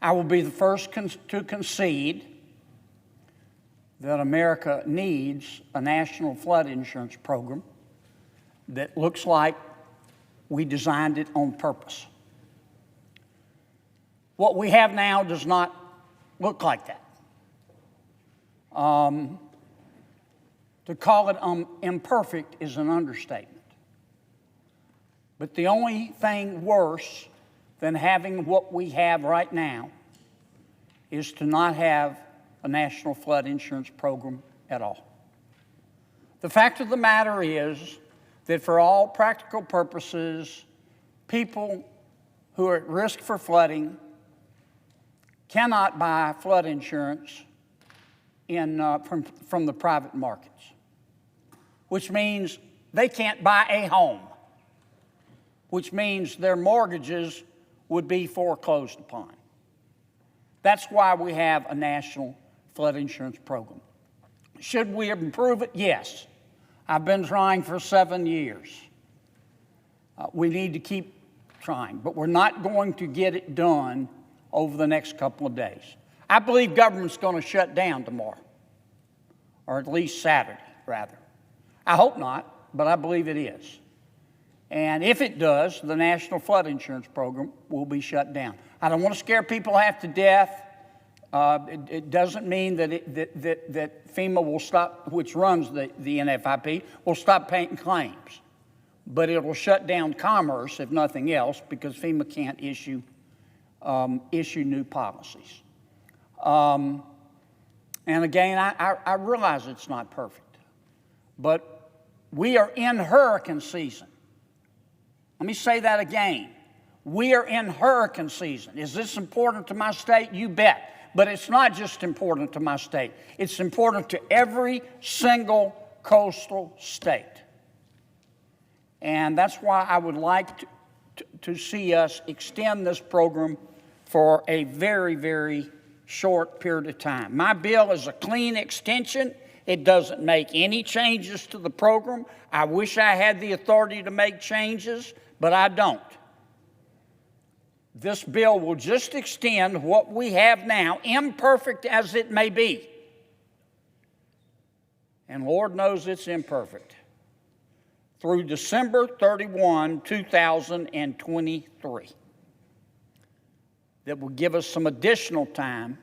I will be the first to concede that America needs a national flood insurance program that looks like we designed it on purpose. What we have now does not look like that. To call it imperfect is an understatement. But the only thing worse than having what we have right now is to not have a national flood insurance program at all. The fact of the matter is that for all practical purposes, people who are at risk for flooding cannot buy flood insurance from the private markets, which means they can't buy a home, which means their mortgages would be foreclosed upon. That's why we have a national flood insurance program. Should we improve it? Yes. I've been trying for 7 years. We need to keep trying, but we're not going to get it done over the next couple of days. I believe government's going to shut down tomorrow, or at least Saturday, rather. I hope not, but I believe it is. And if it does, the National Flood Insurance Program will be shut down. I don't want to scare people half to death. It doesn't mean that FEMA will stop, which runs the NFIP, will stop paying claims. But it will shut down commerce, if nothing else, because FEMA can't issue new policies. And again, I realize it's not perfect, but we are in hurricane season. Let me say that again. We are in hurricane season. Is this important to my state? You bet. But it's not just important to my state. It's important to every single coastal state. And that's why I would like to see us extend this program for a very, very short period of time. My bill is a clean extension. It doesn't make any changes to the program. I wish I had the authority to make changes, but I don't. This bill will just extend what we have now, imperfect as it may be. And Lord knows it's imperfect. Through December 31, 2023. That will give us some additional time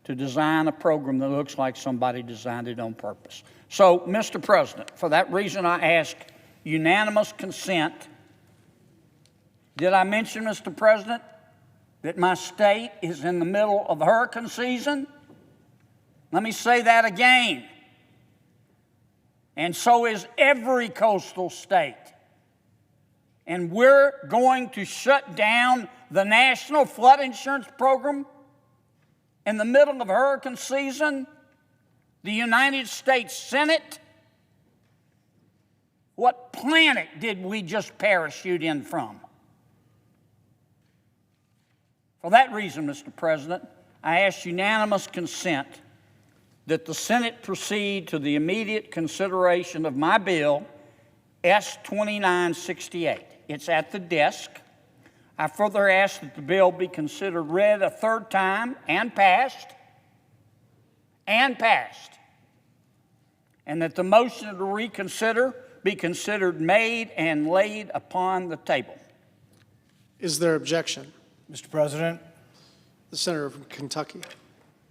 to design a program that looks like somebody designed it on purpose. So, Mr. President, for that reason I ask unanimous consent. Did I mention, Mr. President, that my state is in the middle of hurricane season? Let me say that again. And so is every coastal state. And we're going to shut down the National Flood Insurance Program in the middle of hurricane season? The United States Senate? What planet did we just parachute in from? For that reason, Mr. President, I ask unanimous consent that the Senate proceed to the immediate consideration of my bill, S-2968. It's at the desk. I further ask that the bill be considered read a third time and passed, and that the motion to reconsider be considered made and laid upon the table. Is there objection? Mr. President, The senator from Kentucky.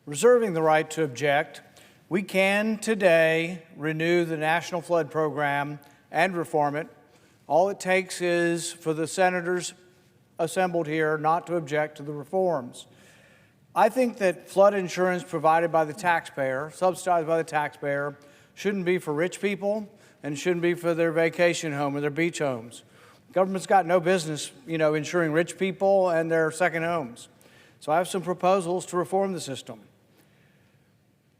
reserving the right to object, we can today renew the National Flood Program and reform it. All it takes is for the senators assembled here not to object to the reforms. I think that flood insurance provided by the taxpayer, subsidized by the taxpayer, shouldn't be for rich people and shouldn't be for their vacation home or their beach homes. Government's got no business, insuring rich people and their second homes. So I have some proposals to reform the system.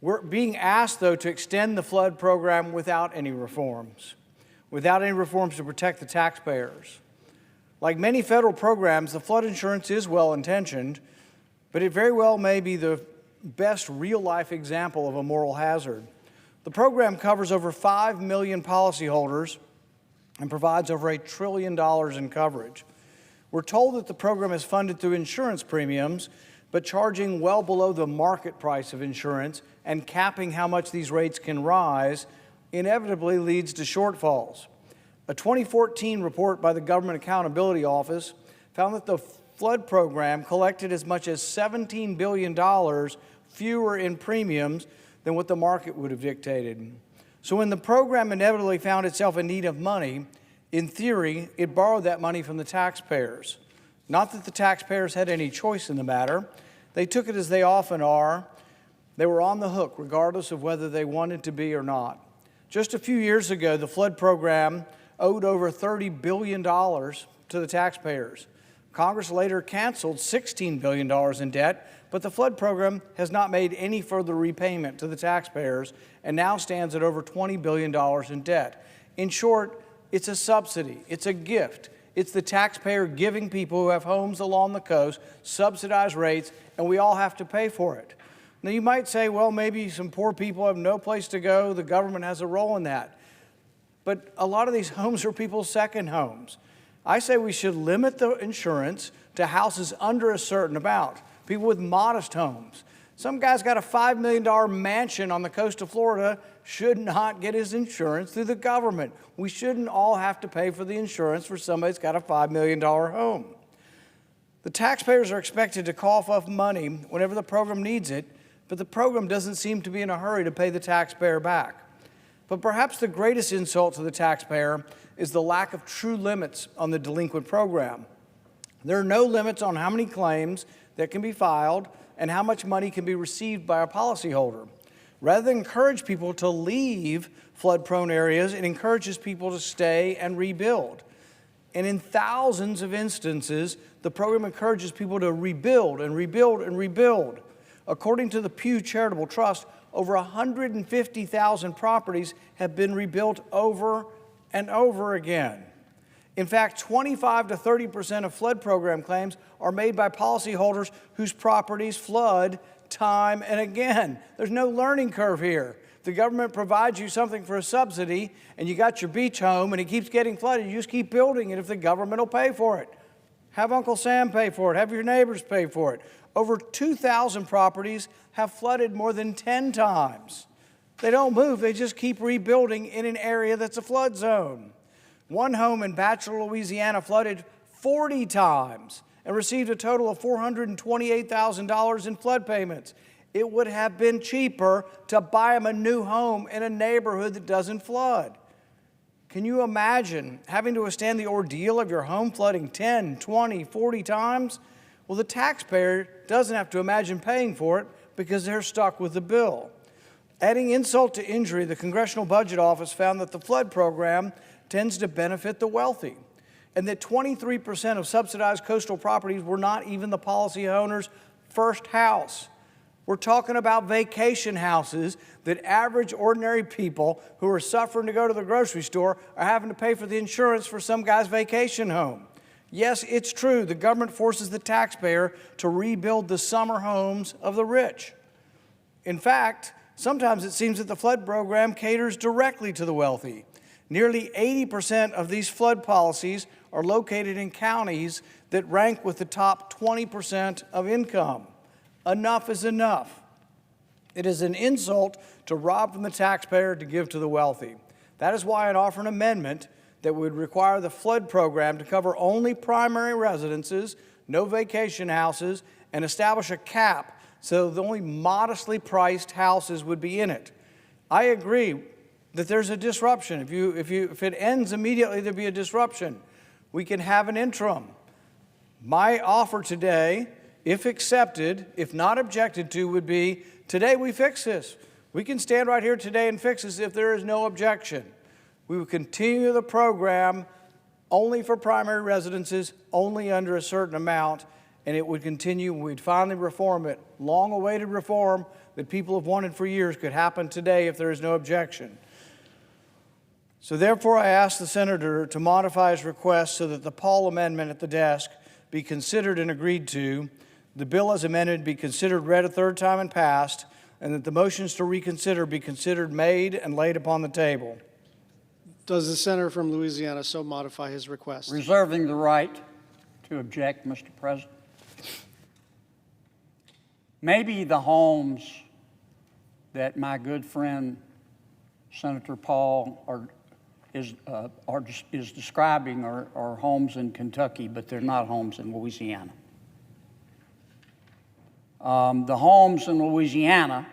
We're being asked, though, to extend the flood program without any reforms to protect the taxpayers. Like many federal programs, the flood insurance is well-intentioned, but it very well may be the best real-life example of a moral hazard. The program covers over 5 million policyholders and provides over $1 trillion in coverage. We're told that the program is funded through insurance premiums, but charging well below the market price of insurance and capping how much these rates can rise inevitably leads to shortfalls. A 2014 report by the Government Accountability Office found that the flood program collected as much as $17 billion fewer in premiums than what the market would have dictated. So when the program inevitably found itself in need of money, in theory, it borrowed that money from the taxpayers. Not that the taxpayers had any choice in the matter. They took it as they often are. They were on the hook, regardless of whether they wanted to be or not. Just a few years ago, the flood program owed over $30 billion to the taxpayers. Congress later canceled $16 billion in debt, but the flood program has not made any further repayment to the taxpayers and now stands at over $20 billion in debt. In short, it's a subsidy, it's a gift. It's the taxpayer giving people who have homes along the coast subsidized rates, and we all have to pay for it. Now you might say, well, maybe some poor people have no place to go, the government has a role in that. But a lot of these homes are people's second homes. I say we should limit the insurance to houses under a certain amount, people with modest homes. Some guy's got a $5 million mansion on the coast of Florida should not get his insurance through the government. We shouldn't all have to pay for the insurance for somebody that's got a $5 million home. The taxpayers are expected to cough up money whenever the program needs it, but the program doesn't seem to be in a hurry to pay the taxpayer back. But perhaps the greatest insult to the taxpayer is the lack of true limits on the delinquent program. There are no limits on how many claims that can be filed and how much money can be received by a policyholder. Rather than encourage people to leave flood-prone areas, it encourages people to stay and rebuild. And in thousands of instances, the program encourages people to rebuild and rebuild and rebuild. According to the Pew Charitable Trust, over 150,000 properties have been rebuilt over and over again. In fact, 25 to 30% of flood program claims are made by policyholders whose properties flood time and again. There's no learning curve here. The government provides you something for a subsidy, and you got your beach home, and it keeps getting flooded. You just keep building it if the government will pay for it. Have Uncle Sam pay for it. Have your neighbors pay for it. Over 2,000 properties have flooded more than 10 times. They don't move. They just keep rebuilding in an area that's a flood zone. One home in Bachelor, Louisiana flooded 40 times and received a total of $428,000 in flood payments. It would have been cheaper to buy them a new home in a neighborhood that doesn't flood. Can you imagine having to withstand the ordeal of your home flooding 10, 20, 40 times? Well, the taxpayer doesn't have to imagine paying for it because they're stuck with the bill. Adding insult to injury, the Congressional Budget Office found that the flood program tends to benefit the wealthy, and that 23% of subsidized coastal properties were not even the policy owner's first house. We're talking about vacation houses that average ordinary people who are suffering to go to the grocery store are having to pay for the insurance for some guy's vacation home. Yes, it's true, the government forces the taxpayer to rebuild the summer homes of the rich. In fact, sometimes it seems that the flood program caters directly to the wealthy. Nearly 80% of these flood policies are located in counties that rank with the top 20% of income. Enough is enough. It is an insult to rob from the taxpayer to give to the wealthy. That is why I offer an amendment that would require the flood program to cover only primary residences, no vacation houses, and establish a cap so that only modestly priced houses would be in it. I agree that there's a disruption. If it ends immediately, there'll be a disruption. We can have an interim. My offer today, if accepted, if not objected to, would be, today we fix this. We can stand right here today and fix this if there is no objection. We will continue the program only for primary residences, only under a certain amount, and it would continue. We'd finally reform it. Long-awaited reform that people have wanted for years could happen today if there is no objection. So therefore, I ask the Senator to modify his request so that the Paul amendment at the desk be considered and agreed to, the bill as amended be considered read a third time and passed, and that the motions to reconsider be considered made and laid upon the table. Does the senator from Louisiana so modify his request? Reserving the right to object, Mr. President. maybe the homes that my good friend Senator Paul is describing are homes in Kentucky, but they're not homes in Louisiana. The homes in Louisiana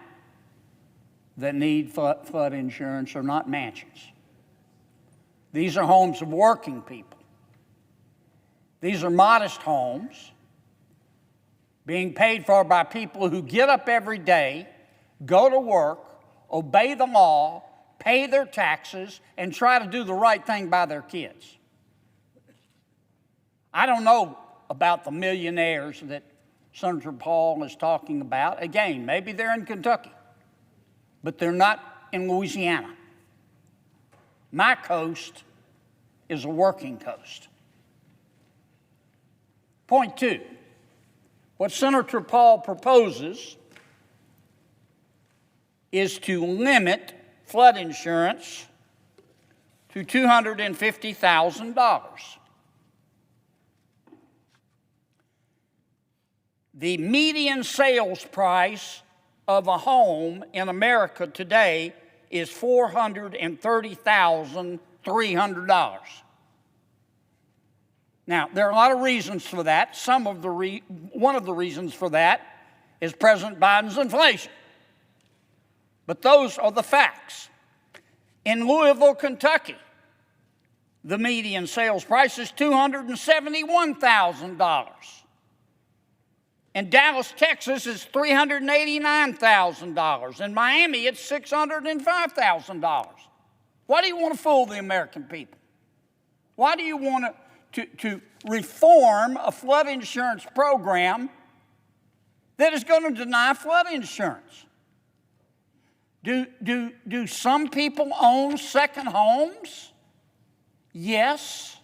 that need flood insurance are not mansions. These are homes of working people. These are modest homes being paid for by people who get up every day, go to work, obey the law, pay their taxes, and try to do the right thing by their kids. I don't know about the millionaires that Senator Paul is talking about. Again, maybe they're in Kentucky, but they're not in Louisiana. My coast is a working coast. Point two, what Senator Paul proposes is to limit flood insurance to $250,000. The median sales price of a home in America today is $430,300. Now, there are a lot of reasons for that. One of the reasons for that is President Biden's inflation. But those are the facts. In Louisville, Kentucky, the median sales price is $271,000. In Dallas, Texas, it's $389,000. In Miami, it's $605,000. Why do you want to fool the American people? Why do you want to reform a flood insurance program that is going to deny flood insurance? Do some people own second homes? Yes.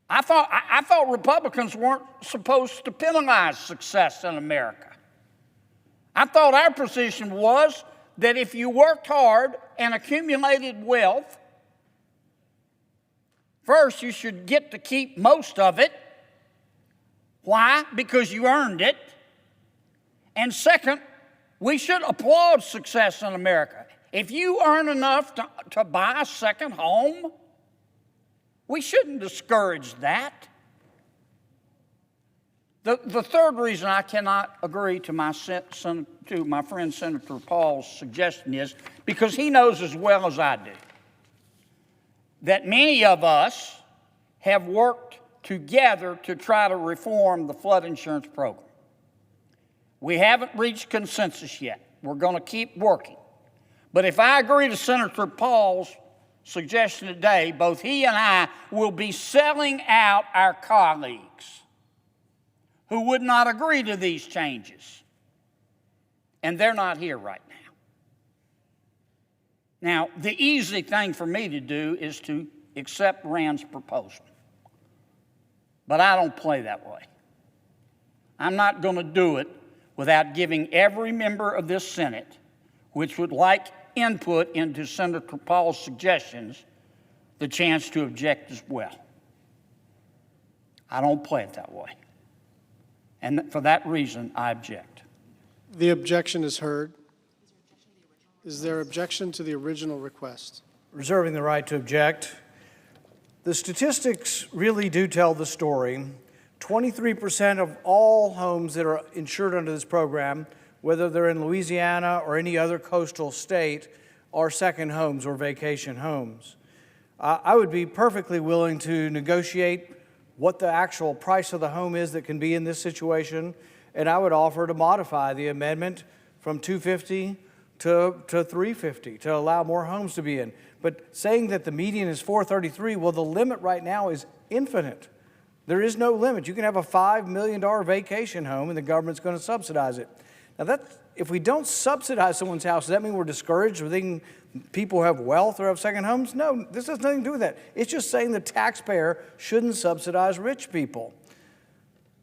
I thought Republicans weren't supposed to penalize success in America. I thought our position was that if you worked hard and accumulated wealth, first, you should get to keep most of it. Why? Because you earned it. And second, we should applaud success in America. If you earn enough to buy a second home, we shouldn't discourage that. The third reason I cannot agree to my friend Senator Paul's suggestion is because he knows as well as I do that many of us have worked together to try to reform the flood insurance program. We haven't reached consensus yet. We're going to keep working. But if I agree to Senator Paul's suggestion today, both he and I will be selling out our colleagues who would not agree to these changes. And they're not here right now. Now, the easy thing for me to do is to accept Rand's proposal. But I don't play that way. I'm not going to do it without giving every member of this Senate, which would like input into Senator Paul's suggestions, the chance to object as well. I don't play it that way. And for that reason, I object. The objection is heard. Is there objection to the original request? Reserving the right to object. The statistics really do tell the story. 23% of all homes that are insured under this program, whether they're in Louisiana or any other coastal state, are second homes or vacation homes. I would be perfectly willing to negotiate what the actual price of the home is that can be in this situation, and I would offer to modify the amendment from $250,000 to $350,000 to allow more homes to be in. But saying that the median is $433,000, well, the limit right now is infinite. There is no limit. You can have a $5 million vacation home and the government's going to subsidize it. Now, if we don't subsidize someone's house, does that mean we're discouraged or thinking people have wealth or have second homes? No, this has nothing to do with that. It's just saying the taxpayer shouldn't subsidize rich people.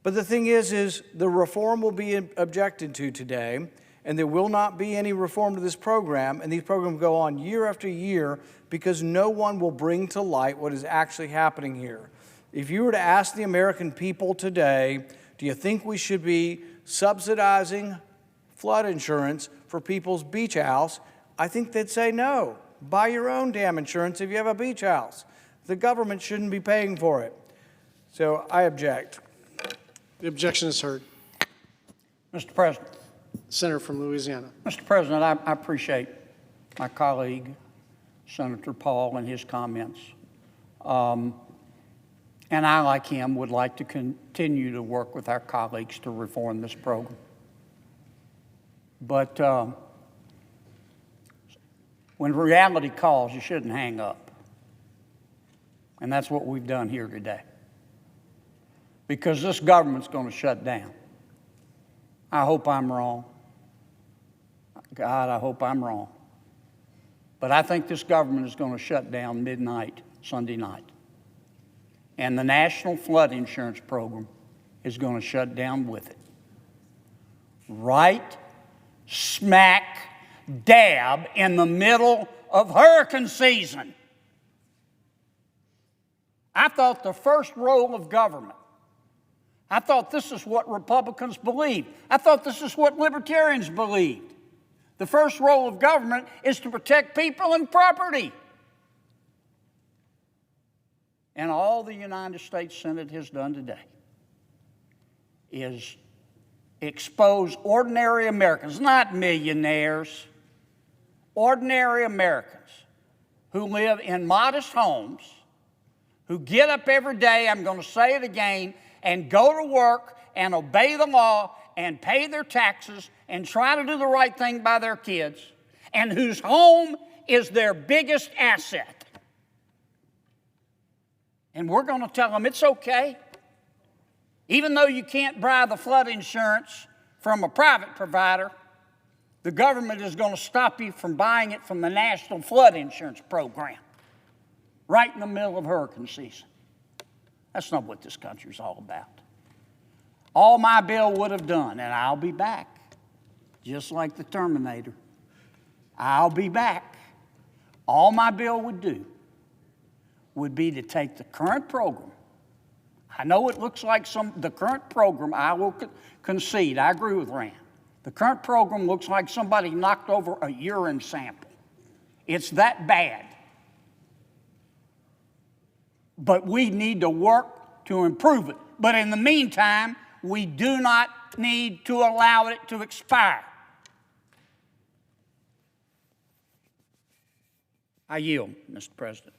But the thing is the reform will be objected to today, and there will not be any reform to this program, and these programs go on year after year because no one will bring to light what is actually happening here. If you were to ask the American people today, do you think we should be subsidizing flood insurance for people's beach house, I think they'd say no. Buy your own damn insurance if you have a beach house. The government shouldn't be paying for it. So I object. The objection is heard. Mr. President. Senator from Louisiana. Mr. President, I appreciate my colleague, Senator Paul, and his comments. And I, like him, would like to continue to work with our colleagues to reform this program. But when reality calls, you shouldn't hang up. And that's what we've done here today. Because this government's going to shut down. I hope I'm wrong. God, I hope I'm wrong. But I think this government is going to shut down midnight, Sunday night. And the National Flood Insurance Program is going to shut down with it. Right smack dab in the middle of hurricane season. I thought the first role of government, I thought this is what Republicans believed. I thought this is what libertarians believed. The first role of government is to protect people and property. And all the United States Senate has done today is expose ordinary Americans, not millionaires, ordinary Americans who live in modest homes, who get up every day, I'm going to say it again, and go to work and obey the law and pay their taxes and try to do the right thing by their kids, and whose home is their biggest asset. And we're going to tell them it's okay. Even though you can't buy the flood insurance from a private provider, the government is going to stop you from buying it from the National Flood Insurance Program right in the middle of hurricane season. That's not what this country's all about. All my bill would have done, and I'll be back, just like the Terminator. I'll be back. All my bill would do would be to take the current program. I know it looks like the current program, I will concede, I agree with Rand. The current program looks like somebody knocked over a urine sample. It's that bad. But we need to work to improve it. But in the meantime, we do not need to allow it to expire. I yield, Mr. President.